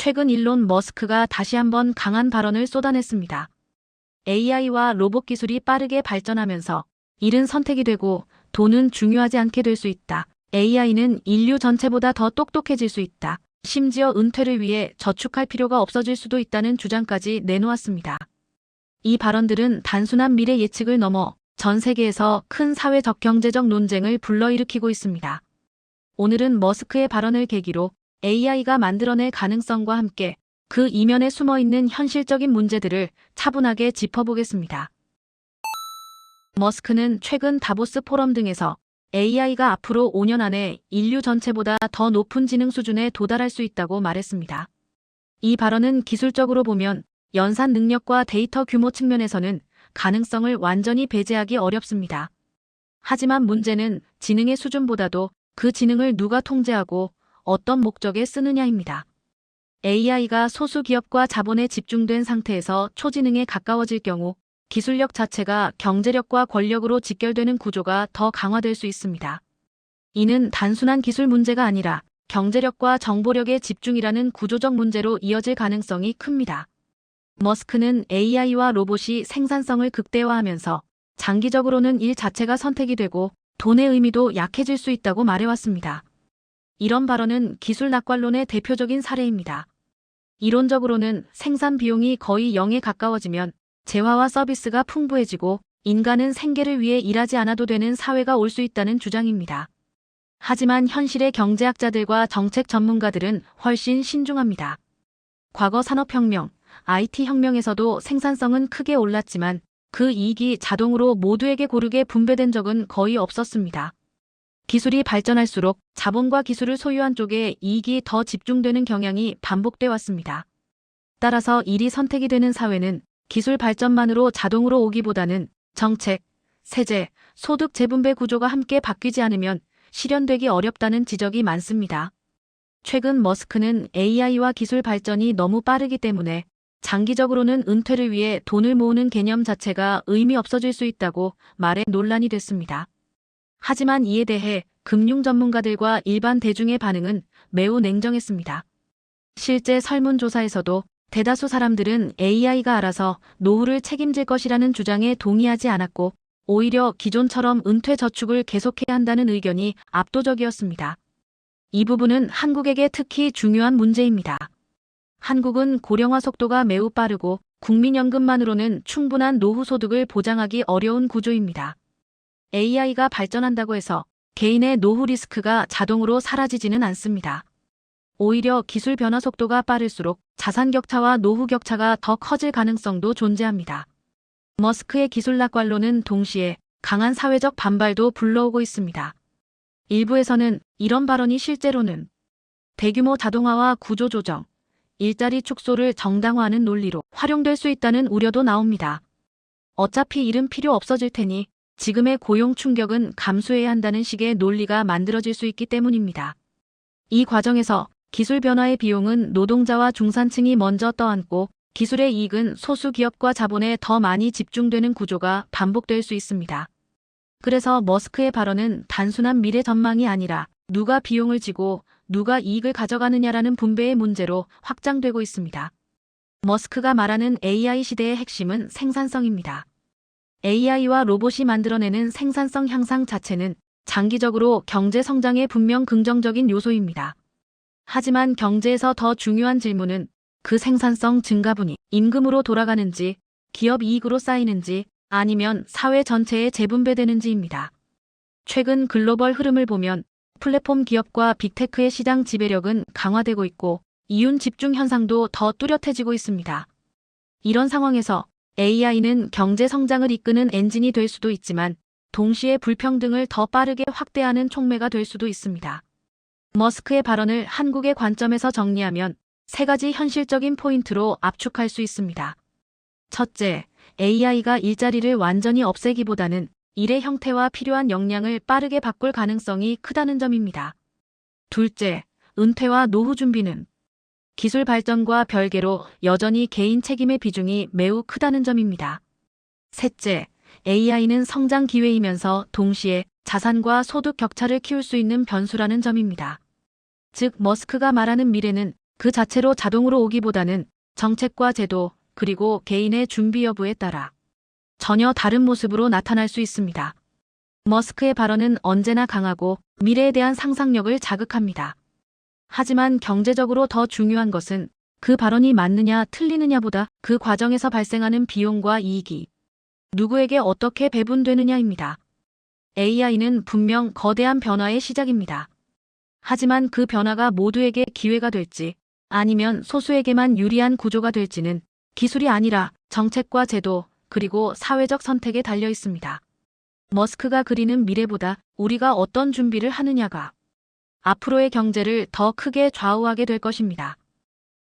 최근 일론 머스크가 다시 한번 강한 발언을 쏟아냈습니다. AI와 로봇 기술이 빠르게 발전하면서 일은 선택이 되고 돈은 중요하지 않게 될 수 있다. AI는 인류 전체보다 더 똑똑해질 수 있다. 심지어 은퇴를 위해 저축할 필요가 없어질 수도 있다는 주장까지 내놓았습니다. 이 발언들은 단순한 미래 예측을 넘어 전 세계에서 큰 사회적 경제적 논쟁을 불러일으키고 있습니다. 오늘은 머스크의 발언을 계기로 AI가 만들어낼 가능성과 함께 그 이면에 숨어있는 현실적인 문제들을 차분하게 짚어보겠습니다. 머스크는 최근 다보스 포럼 등에서 AI가 앞으로 5년 안에 인류 전체보다 더 높은 지능 수준에 도달할 수 있다고 말했습니다. 이 발언은 기술적으로 보면 연산 능력과 데이터 규모 측면에서는 가능성을 완전히 배제하기 어렵습니다. 하지만 문제는 지능의 수준보다도 그 지능을 누가 통제하고 어떤 목적에 쓰느냐입니다. AI가 소수 기업과 자본에 집중된 상태에서 초지능에 가까워질 경우 기술력 자체가 경제력과 권력으로 직결되는 구조가 더 강화될 수 있습니다. 이는 단순한 기술 문제가 아니라 경제력과 정보력의 집중이라는 구조적 문제로 이어질 가능성이 큽니다. 머스크는 AI와 로봇이 생산성을 극대화하면서 장기적으로는 일 자체가 선택이 되고 돈의 의미도 약해질 수 있다고 말해왔습니다. 이런 발언은 기술 낙관론의 대표적인 사례입니다. 이론적으로는 생산 비용이 거의 0에 가까워지면 재화와 서비스가 풍부해지고 인간은 생계를 위해 일하지 않아도 되는 사회가 올 수 있다는 주장입니다. 하지만 현실의 경제학자들과 정책 전문가들은 훨씬 신중합니다. 과거 산업혁명, IT혁명에서도 생산성은 크게 올랐지만 그 이익이 자동으로 모두에게 고르게 분배된 적은 거의 없었습니다. 기술이 발전할수록 자본과 기술을 소유한 쪽에 이익이 더 집중되는 경향이 반복돼 왔습니다. 따라서 일이 선택이 되는 사회는 기술 발전만으로 자동으로 오기보다는 정책, 세제, 소득 재분배 구조가 함께 바뀌지 않으면 실현되기 어렵다는 지적이 많습니다. 최근 머스크는 AI와 기술 발전이 너무 빠르기 때문에 장기적으로는 은퇴를 위해 돈을 모으는 개념 자체가 의미 없어질 수 있다고 말해 논란이 됐습니다. 하지만 이에 대해 금융 전문가들과 일반 대중의 반응은 매우 냉정했습니다. 실제 설문조사에서도 대다수 사람들은 AI가 알아서 노후를 책임질 것이라는 주장에 동의하지 않았고 오히려 기존처럼 은퇴 저축을 계속해야 한다는 의견이 압도적이었습니다. 이 부분은 한국에게 특히 중요한 문제입니다. 한국은 고령화 속도가 매우 빠르고 국민연금만으로는 충분한 노후 소득을 보장하기 어려운 구조입니다. AI가 발전한다고 해서 개인의 노후 리스크가 자동으로 사라지지는 않습니다. 오히려 기술 변화 속도가 빠를수록 자산 격차와 노후 격차가 더 커질 가능성도 존재합니다. 머스크의 기술 낙관론은 동시에 강한 사회적 반발도 불러오고 있습니다. 일부에서는 이런 발언이 실제로는 대규모 자동화와 구조 조정, 일자리 축소를 정당화하는 논리로 활용될 수 있다는 우려도 나옵니다. 어차피 일은 필요 없어질 테니 지금의 고용 충격은 감수해야 한다는 식의 논리가 만들어질 수 있기 때문입니다. 이 과정에서 기술 변화의 비용은 노동자와 중산층이 먼저 떠안고 기술의 이익은 소수 기업과 자본에 더 많이 집중되는 구조가 반복될 수 있습니다. 그래서 머스크의 발언은 단순한 미래 전망이 아니라 누가 비용을 지고 누가 이익을 가져가느냐라는 분배의 문제로 확장되고 있습니다. 머스크가 말하는 AI 시대의 핵심은 생산성입니다. AI와 로봇이 만들어내는 생산성 향상 자체는 장기적으로 경제 성장에 분명 긍정적인 요소입니다. 하지만 경제에서 더 중요한 질문은 그 생산성 증가분이 임금으로 돌아가는지, 기업 이익으로 쌓이는지, 아니면 사회 전체에 재분배되는지입니다. 최근 글로벌 흐름을 보면 플랫폼 기업과 빅테크의 시장 지배력은 강화되고 있고 이윤 집중 현상도 더 뚜렷해지고 있습니다. 이런 상황에서 AI는 경제 성장을 이끄는 엔진이 될 수도 있지만 동시에 불평등을 더 빠르게 확대하는 촉매가 될 수도 있습니다. 머스크의 발언을 한국의 관점에서 정리하면 세 가지 현실적인 포인트로 압축할 수 있습니다. 첫째, AI가 일자리를 완전히 없애기보다는 일의 형태와 필요한 역량을 빠르게 바꿀 가능성이 크다는 점입니다. 둘째, 은퇴와 노후 준비는 기술 발전과 별개로 여전히 개인 책임의 비중이 매우 크다는 점입니다. 셋째, AI는 성장 기회이면서 동시에 자산과 소득 격차를 키울 수 있는 변수라는 점입니다. 즉, 머스크가 말하는 미래는 그 자체로 자동으로 오기보다는 정책과 제도, 그리고 개인의 준비 여부에 따라 전혀 다른 모습으로 나타날 수 있습니다. 머스크의 발언은 언제나 강하고 미래에 대한 상상력을 자극합니다. 하지만 경제적으로 더 중요한 것은 그 발언이 맞느냐 틀리느냐보다 그 과정에서 발생하는 비용과 이익이 누구에게 어떻게 배분되느냐입니다. AI는 분명 거대한 변화의 시작입니다. 하지만 그 변화가 모두에게 기회가 될지 아니면 소수에게만 유리한 구조가 될지는 기술이 아니라 정책과 제도, 그리고 사회적 선택에 달려 있습니다. 머스크가 그리는 미래보다 우리가 어떤 준비를 하느냐가 앞으로의 경제를 더 크게 좌우하게 될 것입니다.